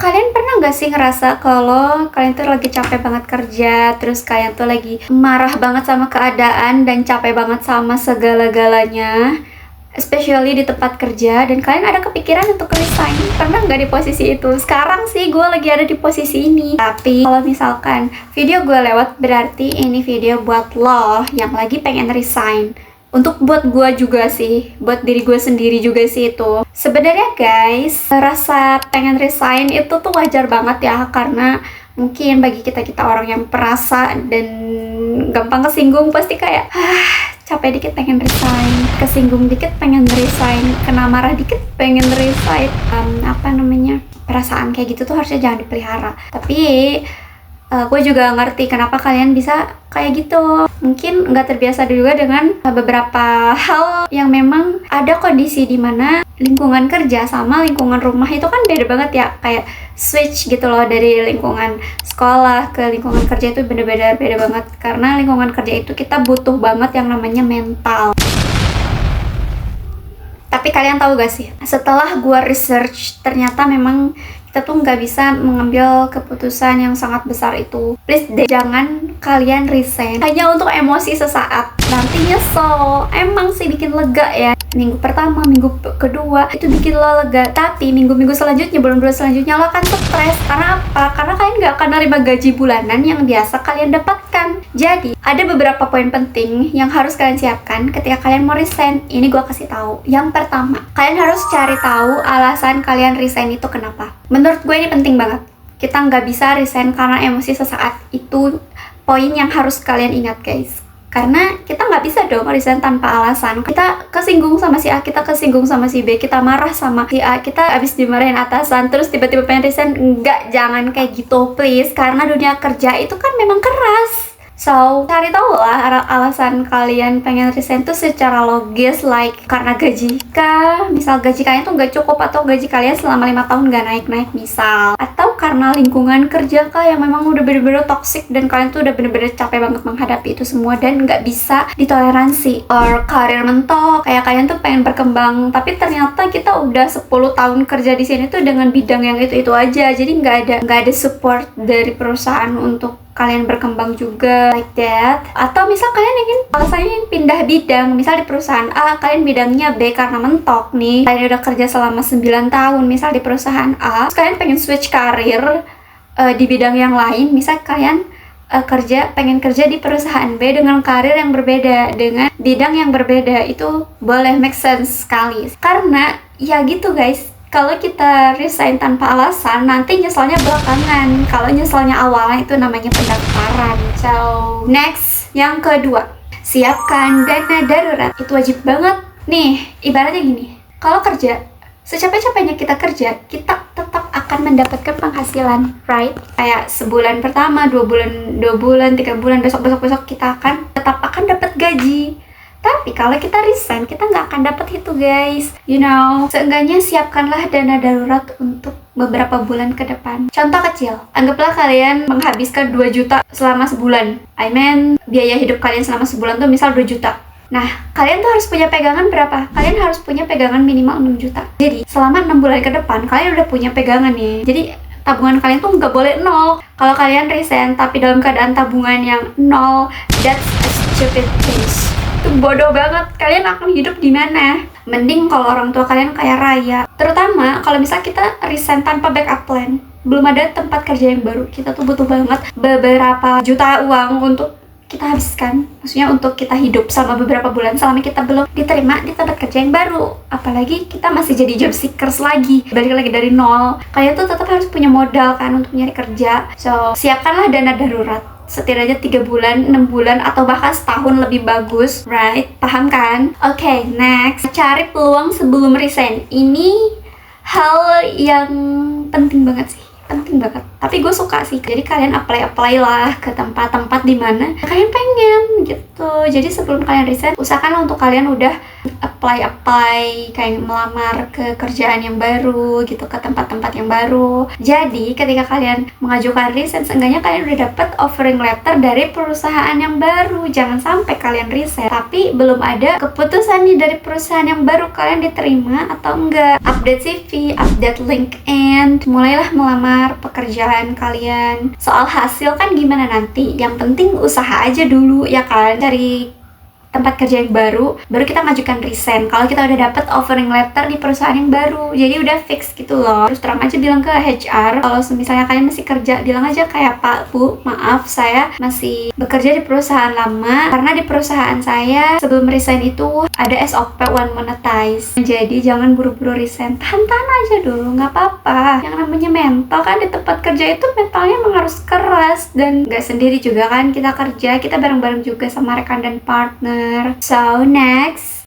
Kalian pernah nggak sih ngerasa kalau kalian tuh lagi capek banget kerja, terus kalian tuh lagi marah banget sama keadaan dan capek banget sama segala-galanya, especially di tempat kerja, dan kalian ada kepikiran untuk resign? Pernah nggak di posisi itu? Sekarang sih gue lagi ada di posisi ini. Tapi kalau misalkan video gue lewat, berarti ini video buat lo yang lagi pengen resign. Untuk buat gue juga sih, buat diri gue sendiri juga sih itu. Sebenarnya guys, rasa pengen resign itu tuh wajar banget ya, karena mungkin bagi kita orang yang perasa dan gampang kesinggung pasti kayak capek dikit pengen resign, kesinggung dikit pengen resign, kena marah dikit pengen resign. Perasaan kayak gitu tuh harusnya jangan dipelihara. Tapi gue juga ngerti kenapa kalian bisa kayak gitu. Mungkin nggak terbiasa juga dengan beberapa hal yang memang ada kondisi di mana lingkungan kerja sama lingkungan rumah itu kan beda banget ya. Kayak switch gitu loh, dari lingkungan sekolah ke lingkungan kerja itu bener-bener beda banget. Karena lingkungan kerja itu kita butuh banget yang namanya mental. Tapi kalian tahu gak sih, setelah gue research, ternyata memang kita tuh nggak bisa mengambil keputusan yang sangat besar itu. Please deh, jangan kalian resign hanya untuk emosi sesaat. Nanti nyesel. Emang sih bikin lega ya, minggu pertama, minggu kedua itu bikin lo lega. Tapi minggu-minggu selanjutnya, bulan-bulan selanjutnya lo akan stres. Karena apa? Karena kalian nggak akan nerima gaji bulanan yang biasa kalian dapatkan. Jadi ada beberapa poin penting yang harus kalian siapkan ketika kalian mau resign. Ini gue kasih tahu. Yang pertama, kalian harus cari tahu alasan kalian resign itu kenapa. Menurut gue ini penting banget. Kita nggak bisa resign karena emosi sesaat. Itu poin yang harus kalian ingat guys. Karena kita nggak bisa dong resign tanpa alasan. Kita kesinggung sama si A, kita kesinggung sama si B, kita marah sama si A, kita abis dimarahin atasan, terus tiba-tiba pengen resign. Enggak, jangan kayak gitu please. Karena dunia kerja itu kan memang keras. So, cari tahu lah alasan kalian pengen resign tuh secara logis, like karena gaji kah? Misal gaji kalian tuh nggak cukup, atau gaji kalian selama 5 tahun nggak naik-naik misal. Atau karena lingkungan kerja kah yang memang udah bener-bener toxic dan kalian tuh udah bener-bener capek banget menghadapi itu semua dan nggak bisa ditoleransi. Or karir mentok, kayak kalian tuh pengen berkembang, tapi ternyata kita udah 10 tahun kerja di sini tuh dengan bidang yang itu-itu aja. Jadi nggak ada support dari perusahaan untuk kalian berkembang juga, like that. Atau misal kalian ingin alasannya pindah bidang, misal di perusahaan A kalian bidangnya B karena mentok nih, kalian udah kerja selama 9 tahun misal di perusahaan A, terus kalian pengen switch karir di bidang yang lain, misal kalian pengen kerja di perusahaan B dengan karir yang berbeda, dengan bidang yang berbeda, itu boleh make sense sekali. Karena ya gitu guys, kalau kita resign tanpa alasan, nanti nyeselnya belakangan. Kalau nyeselnya awalnya itu namanya pendaftaran. So, next, yang kedua, siapkan dana darurat. Itu wajib banget. Nih, ibaratnya gini, kalau kerja, secapek-capeknya kita kerja, kita tetap akan mendapatkan penghasilan, right? Kayak sebulan pertama, 2 bulan, 3 bulan, besok kita tetap akan dapat gaji. Tapi kalau kita resign, kita nggak akan dapat itu guys. You know, seenggaknya siapkanlah dana darurat untuk beberapa bulan ke depan. Contoh kecil, anggaplah kalian menghabiskan 2 juta selama sebulan. Biaya hidup kalian selama sebulan tuh misal 2 juta. Nah, kalian tuh harus punya pegangan berapa? Kalian harus punya pegangan minimal 6 juta. Jadi, selama 6 bulan ke depan, kalian udah punya pegangan nih. Jadi, tabungan kalian tuh nggak boleh nol. Kalau kalian resign, tapi dalam keadaan tabungan yang nol, that's a stupid thing. Itu bodoh banget. Kalian akan hidup di mana? Mending kalau orang tua kalian kaya raya. Terutama kalau misal kita resign tanpa backup plan, belum ada tempat kerja yang baru, kita tuh butuh banget beberapa juta uang untuk kita habiskan. Maksudnya untuk kita hidup selama beberapa bulan selama kita belum diterima di tempat kerja yang baru. Apalagi kita masih jadi job seekers lagi, balik lagi dari nol. Kalian tuh tetap harus punya modal kan untuk nyari kerja. So, siapkanlah dana darurat. Setidaknya 3 bulan, 6 bulan, atau bahkan setahun lebih bagus, right? Paham kan? Oke, next. Cari peluang sebelum resign. Ini hal yang penting banget sih. Penting banget. Tapi gue suka sih. Jadi kalian apply lah ke tempat-tempat di mana kalian pengen gitu. Jadi sebelum kalian resign, usahakan untuk kalian udah apply kayak melamar ke kerjaan yang baru gitu, ke tempat-tempat yang baru. Jadi ketika kalian mengajukan resign, seenggaknya kalian udah dapet offering letter dari perusahaan yang baru. Jangan sampai kalian resign tapi belum ada keputusan nih dari perusahaan yang baru, kalian diterima atau enggak. Update CV, update LinkedIn, mulailah melamar pekerjaan kalian. Soal hasil kan gimana nanti, yang penting usaha aja dulu ya kan, dari tempat kerja yang baru kita ngajukan resign kalau kita udah dapet offering letter di perusahaan yang baru. Jadi udah fix gitu loh. Terus terang aja bilang ke HR kalau misalnya kalian masih kerja, bilang aja kayak, Pak, Bu, maaf saya masih bekerja di perusahaan lama karena di perusahaan saya sebelum resign itu ada SOP one monetize. Jadi jangan buru-buru resign, tahan aja dulu, nggak apa-apa. Yang namanya mental kan di tempat kerja itu mentalnya emang harus keras, dan nggak sendiri juga kan kita kerja, kita bareng-bareng juga sama rekan dan partner. So next,